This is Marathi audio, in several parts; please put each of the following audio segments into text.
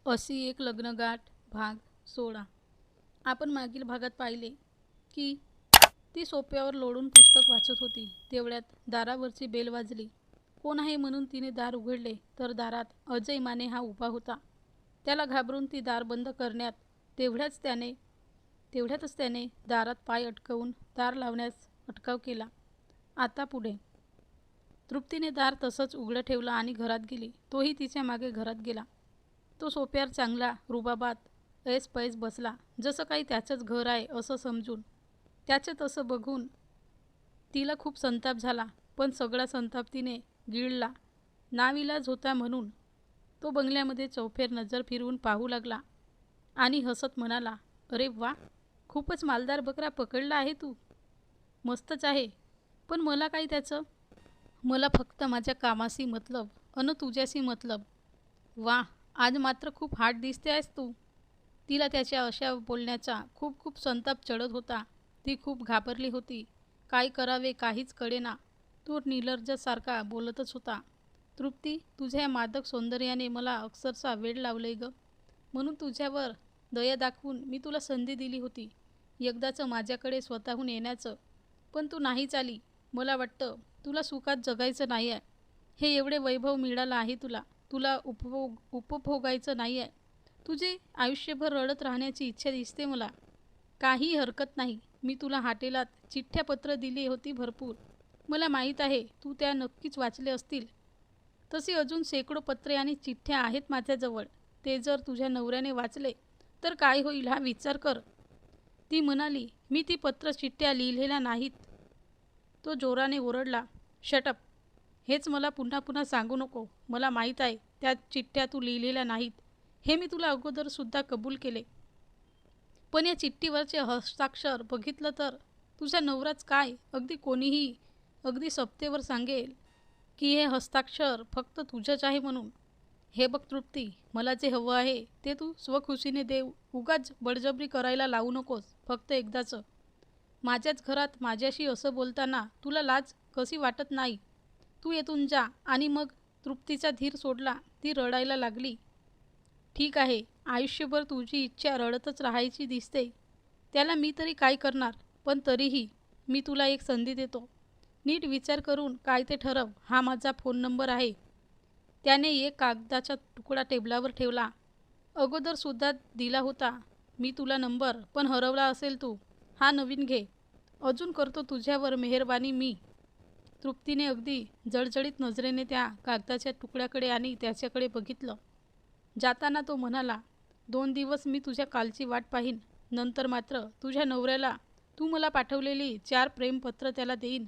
अशी एक लग्नगाठ भाग 16. आपण मागील भागात पाहिले की ती सोप्यावर लोळून पुस्तक वाचत होती. तेवढ्यात दारावरची बेल वाजली. कोण आहे म्हणून तिने दार उघडले तर दारात अजय माने हा उभा होता. त्याला घाबरून ती दार बंद करण्यात तेवढ्यातच त्याने दारात पाय अटकवून दार लावण्यास अटकाव केला. आता पुढे. तृप्तीने दार तसंच उघडं ठेवलं आणि घरात गेली. तोही तिच्या मागे घरात गेला. तो सोप्यावर चांगला रुबाबात ऐस पैस बसला, जसं काही त्याचंच घर आहे असं समजून. त्याचं तसं बघून तिला खूप संताप झाला, पण सगळा संताप तिने गिळला. नाविलाज होता म्हणून तो बंगल्यामध्ये चौफेर नजर फिरवून पाहू लागला आणि हसत म्हणाला, अरे वा, खूपच मालदार बकरा पकडला आहे तू. मस्तच आहे, पण मला काय त्याचं? मला फक्त माझ्या कामाशी मतलब अन तुझ्याशी मतलब. वा, आज मात्र खूप हाट दिसते आहेस तू. तिला त्याच्या अशा बोलण्याचा खूप खूप संताप चढत होता. ती खूप घाबरली होती. काय करावे काहीच कळेना. तो निर्लज्जसारखा बोलतच होता. तृप्ती, तुझ्या या मादक सौंदर्याने मला अक्षरशः वेड लावलंय ग. म्हणून तुझ्यावर दया दाखवून मी तुला संधी दिली होती, एकदाचं माझ्याकडे स्वतःहून येण्याचं. पण तू नाहीच आली. मला वाटतं तुला सुखात जगायचं नाही आहे. हे एवढे वैभव मिळालं आहे तुला. तुला उपभोगायचं नाही आहे. तुझे आयुष्यभर रडत राहण्याची इच्छा दिसते मला. काही हरकत नाही. मी तुला हाटेलात चिठ्ठ्या पत्र दिली होती भरपूर. मला माहीत आहे तू त्या नक्कीच वाचले असतील. तसे अजून शेकडो पत्रे आणि चिठ्ठ्या आहेत माझ्याजवळ. ते जर तुझ्या नवऱ्याने वाचले तर काय होईल हा विचार कर. ती म्हणाली, मी ती पत्र चिठ्ठ्या लिहिलेल्या नाहीत. तो जोराने ओरडला, शटअप. हेच मला पुन्हा पुन्हा सांगू नको. मला माहीत आहे त्या चिठ्ठ्या तू लिहिलेल्या नाहीत. हे मी तुला अगोदरसुद्धा कबूल केले. पण या चिठ्ठीवरचे हस्ताक्षर बघितलं तर तुझा नवराच काय, अगदी कोणीही अगदी सप्तेवर सांगेल की हे हस्ताक्षर फक्त तुझंच आहे म्हणून. हे बघ तृप्ती, मला जे हवं आहे ते तू स्वखुशीने देव. उगाच बळजबरी करायला लावू नकोस. फक्त एकदाचं. माझ्याच घरात माझ्याशी असं बोलताना तुला लाज कशी वाटत नाही? तू येथून जा. आणि मग तृप्तीचा धीर सोडला. ती रडायला लागली. ठीक आहे, आयुष्यभर तुझी इच्छा रडतच राहायची दिसते. त्याला मी तरी काय करणार? पण तरीही मी तुला एक संधी देतो. नीट विचार करून काय ते ठरव. हा माझा फोन नंबर आहे. त्याने एक कागदाचा तुकडा टेबलावर ठेवला. अगोदरसुद्धा दिला होता मी तुला नंबर, पण हरवला असेल तू. हा नवीन घे. अजून करतो तुझ्यावर मेहरबानी मी. तृप्तीने अगदी जळजळीत नजरेने त्या कागदाच्या तुकड्याकडे आणि त्याच्याकडे बघितलं. जाताना तो म्हणाला, 2 दिवस मी तुझ्या कालची वाट पाहीन. नंतर मात्र तुझ्या नवऱ्याला तू मला पाठवलेली 4 प्रेमपत्र त्याला देईन.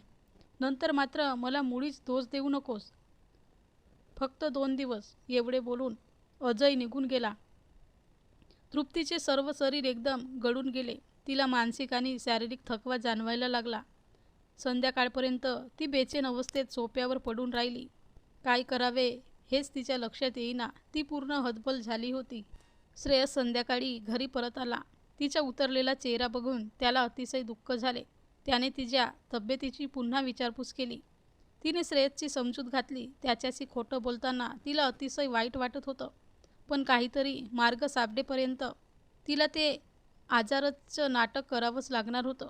नंतर मात्र मला मुळीच दोष देऊ नकोस. फक्त 2 दिवस. एवढे बोलून अजय निघून गेला. तृप्तीचे सर्व शरीर एकदम गळून गेले. तिला मानसिक आणि शारीरिक थकवा जाणवायला लागला. संध्याकाळपर्यंत ती बेचैन अवस्थेत सोप्यावर पडून राहिली. काय करावे हेच तिच्या लक्षात येईना. ती पूर्ण हतबल झाली होती. श्रेयस संध्याकाळी घरी परत आला. तिचा उतरलेला चेहरा बघून त्याला अतिशय दुःख झाले. त्याने तिच्या तब्येतीची पुन्हा विचारपूस केली. तिने श्रेयसची समजूत घातली. त्याच्याशी खोटं बोलताना तिला अतिशय वाईट वाटत होतं. पण काहीतरी मार्ग सापडेपर्यंत तिला ते आजाराचं नाटक करावंच लागणार होतं.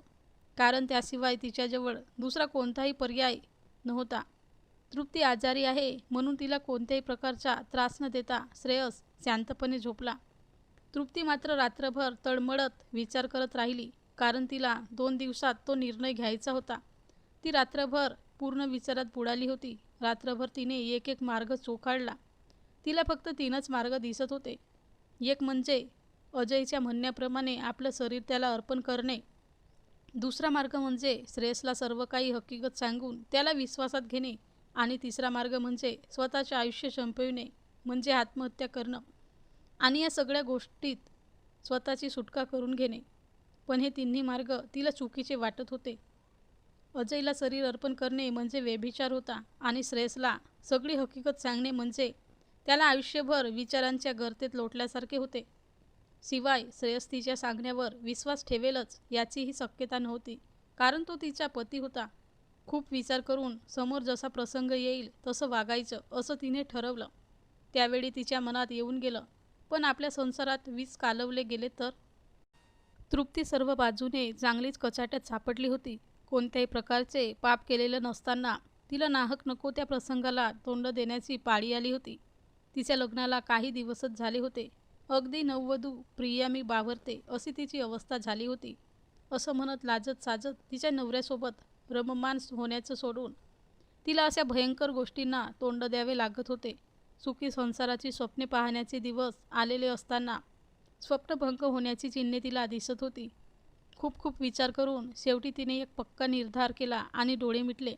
कारण त्याशिवाय तिच्याजवळ दुसरा कोणताही पर्याय नव्हता. तृप्ती आजारी आहे म्हणून तिला कोणत्याही प्रकारचा त्रास न देता श्रेयस शांतपणे झोपला. तृप्ती मात्र रात्रभर तळमळत विचार करत राहिली. कारण तिला 2 दिवसात तो निर्णय घ्यायचा होता. ती रात्रभर पूर्ण विचारात बुडाली होती. रात्रभर तिने एक एक मार्ग चोखाळला. तिला फक्त 3च मार्ग दिसत होते. एक म्हणजे अजयच्या म्हणण्याप्रमाणे आपलं शरीर त्याला अर्पण करणे. दुसरा मार्ग म्हणजे श्रेयसला सर्व काही हकीकत सांगून त्याला विश्वासात घेणे. आणि तिसरा मार्ग म्हणजे स्वतःचे आयुष्य संपविणे, म्हणजे आत्महत्या करणं. आणि या सगळ्या गोष्टीत स्वतःची सुटका करून घेणे. पण हे तिन्ही मार्ग तिला चुकीचे वाटत होते. अजयला शरीर अर्पण करणे म्हणजे व्यभिचार होता आणि श्रेयसला सगळी हकीकत सांगणे म्हणजे त्याला आयुष्यभर विचारांच्या गर्तेत लोटल्यासारखे होते. शिवाय श्रेयस तिच्या सांगण्यावर विश्वास ठेवेलच याचीही शक्यता नव्हती. कारण तो तिचा पती होता. खूप विचार करून समोर जसा प्रसंग येईल तसं वागायचं असं तिने ठरवलं. त्यावेळी तिच्या मनात येऊन गेलं, पण आपल्या संसारात वीज कालवले गेले तर? तृप्ती सर्व बाजूने चांगलीच कचाट्यात सापडली होती. कोणत्याही प्रकारचे पाप केलेलं नसताना तिला नाहक नको त्या प्रसंगाला तोंड देण्याची पाळी आली होती. तिच्या लग्नाला काही दिवसच झाले होते. अगदी नववधू प्रिया मी बावरते अशी तिची अवस्था झाली होती. असं म्हणत लाजत साजत तिच्या नवऱ्यासोबत रममाण होण्याचं सोडून तिला अशा भयंकर गोष्टींना तोंड द्यावे लागत होते. सुखी संसाराची स्वप्ने पाहण्याचे दिवस आलेले असताना स्वप्नभंग होण्याची चिन्हे तिला दिसत होती. खूप खूप विचार करून शेवटी तिने एक पक्का निर्धार केला आणि डोळे मिटले.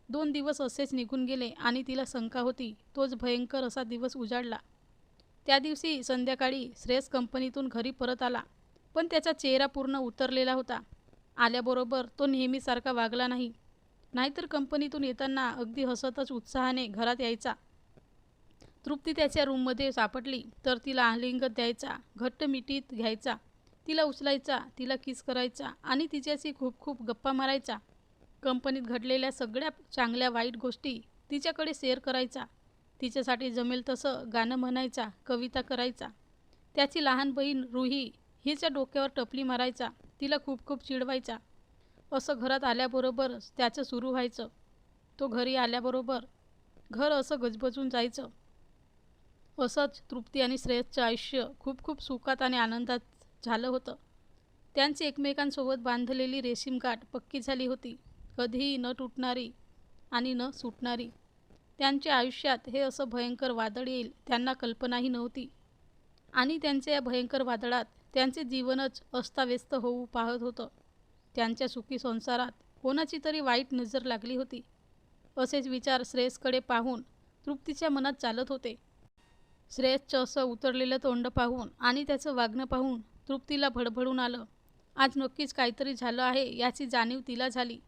2 दिवस असेच निघून गेले आणि तिला शंका होती तोच भयंकर असा दिवस उजाडला. त्या दिवशी संध्याकाळी श्रेयस कंपनीतून घरी परत आला, पण त्याचा चेहरा पूर्ण उतरलेला होता. आल्याबरोबर तो नेहमीसारखा वागला नाही. नाहीतर कंपनीतून येताना अगदी हसतच उत्साहाने घरात यायचा. तृप्ती त्याच्या रूममध्ये सापडली तर तिला आलिंगन द्यायचा, घट्ट मिठीत घ्यायचा, तिला उचलायचा, तिला किस करायचा आणि तिच्याशी खूप खूप गप्पा मारायचा. कंपनीत घडलेल्या सगळ्या चांगल्या वाईट गोष्टी तिच्याकडे शेअर करायचा. तिच्यासाठी जमेल तसं गाणं म्हणायचा, कविता करायचा. त्याची लहान बहीण रुही हिच्या डोक्यावर टपली मारायचा, तिला खूप खूप चिडवायचा. असं घरात आल्याबरोबरच त्याचं सुरू व्हायचं. तो घरी आल्याबरोबर घर असं गजबजून जायचं. असंच तृप्ती आणि श्रेयसचं आयुष्य खूप खूप सुखात आणि आनंदात झालं होतं. त्यांची एकमेकांसोबत बांधलेली रेशीम गाठ पक्की झाली होती, कधीही न तुटणारी आणि न सुटणारी. त्यांच्या आयुष्यात हे असं भयंकर वादळ येईल त्यांना कल्पनाही नव्हती. आणि त्यांच्या या भयंकर वादळात त्यांचे जीवनच अस्ताव्यस्त होऊ पाहत होतं. त्यांच्या सुखी संसारात कोणाची तरी वाईट नजर लागली होती, असेच विचार श्रेयसकडे पाहून तृप्तीच्या मनात चालत होते. श्रेयसचं असं उतरलेलं तोंड पाहून आणि त्याचं वागणं पाहून तृप्तीला भडभडून आलं. आज नक्कीच काहीतरी झालं आहे याची जाणीव तिला झाली.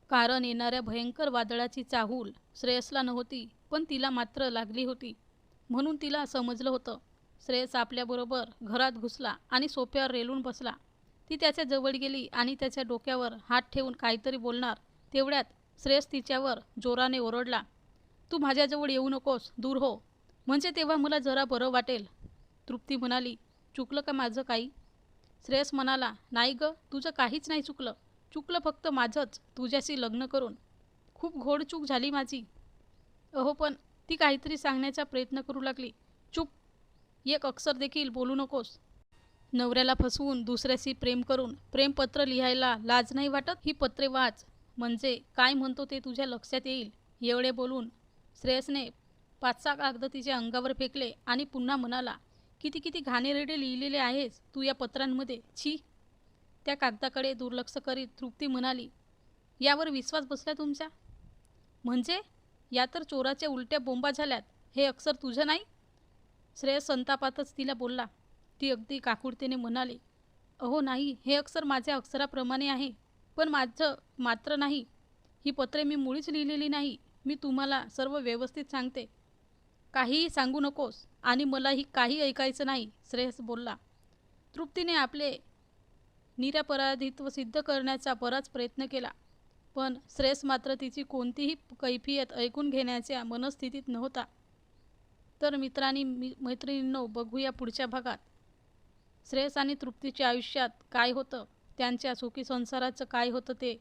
कारण येणाऱ्या भयंकर वादळाची चाहूल श्रेयसला नव्हती, पण तिला मात्र लागली होती. म्हणून तिला समजलं होतं. श्रेयस आपल्याबरोबर घरात घुसला आणि सोफ्यावर रेलून बसला. ती त्याच्या जवळ गेली आणि त्याच्या डोक्यावर हात ठेवून काहीतरी बोलणार तेवढ्यात श्रेयस तिच्यावर जोराने ओरडला, तू माझ्याजवळ येऊ नकोस, दूर हो, म्हणजे तेव्हा मला जरा बरं वाटेल. तृप्ती म्हणाली, चुकलं का माझं काही? श्रेयस म्हणाला, नाही ग, तुझं काहीच नाही चुकलं. चुकलं फक्त माझंच तुझ्याशी लग्न करून. खूप घोड चूक झाली माझी. अहो पण ती काहीतरी सांगण्याचा प्रयत्न करू लागली. चुप, एक अक्षर देखील बोलू नकोस. नवऱ्याला फसवून दुसऱ्याशी प्रेम करून प्रेमपत्र लिहायला लाज नाही वाटत? ही पत्रे वाच, म्हणजे काय म्हणतो ते तुझ्या लक्षात येईल. एवढे बोलून श्रेयसने 5-6 कागद तिच्या अंगावर फेकले आणि पुन्हा म्हणाला, किती किती घाणेरडे लिहिलेले आहेस तू या पत्रांमध्ये, छी. त्या कागदाकडे दुर्लक्ष करीत तृप्ती म्हणाली, यावर विश्वास बसला तुमचा? म्हणजे या तर चोराच्या उलट्या बोंबा झाल्यात. हे अक्षर तुझं नाही? श्रेयस संतापातच तिला बोलला. ती अगदी काकुळतेने म्हणाली, अहो नाही, हे अक्षर माझ्या अक्षराप्रमाणे आहे, पण माझं मात्र नाही. ही पत्रे मी मुळीच लिहिलेली नाही. मी तुम्हाला सर्व व्यवस्थित सांगते. काहीही सांगू नकोस आणि मलाही काही ऐकायचं नाही, श्रेयस बोलला. तृप्तीने आपले निरपराधित्व सिद्ध करण्याचा बराच प्रयत्न केला, पण श्रेयस मात्र तिची कोणतीही कैफियत ऐकून घेण्याच्या मनस्थितीत नव्हता. तर मित्रांनी मैत्रिणींनो, बघूया पुढच्या भागात श्रेयस आणि तृप्तीच्या आयुष्यात काय होतं, त्यांच्या सुखी संसाराचं काय होतं ते.